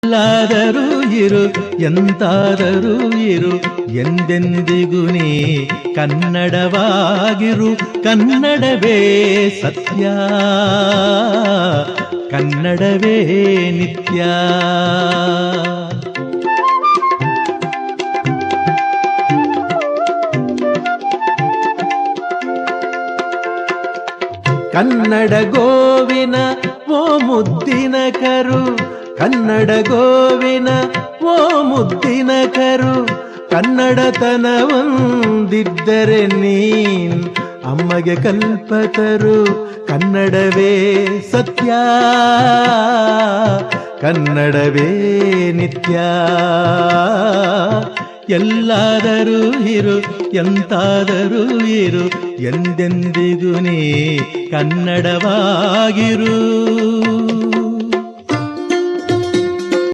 ಎಲ್ಲಾದರೂ ಇರು ಎಂತಾದರೂ ಇರು ಎಂದೆಂದಿಗೂ ನೀ ಕನ್ನಡವಾಗಿರು. ಕನ್ನಡವೇ ಸತ್ಯ, ಕನ್ನಡವೇ ನಿತ್ಯ. ಕನ್ನಡ ಗೋವಿನ ಓ ಮುದ್ದಿನ ಕರು, ಕನ್ನಡ ಗೋವಿನ ಓ ಮುದ್ದಿನ ಕರು. ಕನ್ನಡತನವೊಂದಿದ್ದರೆ ನೀನ್ ಅಮ್ಮಗೆ ಕಲ್ಪತರು. ಕನ್ನಡವೇ ಸತ್ಯ, ಕನ್ನಡವೇ ನಿತ್ಯ. ಎಲ್ಲಾದರೂ ಇರು ಎಂತಾದರೂ ಇರು ಎಂದೆಂದಿಗೂ ನೀ ಕನ್ನಡವಾಗಿರು.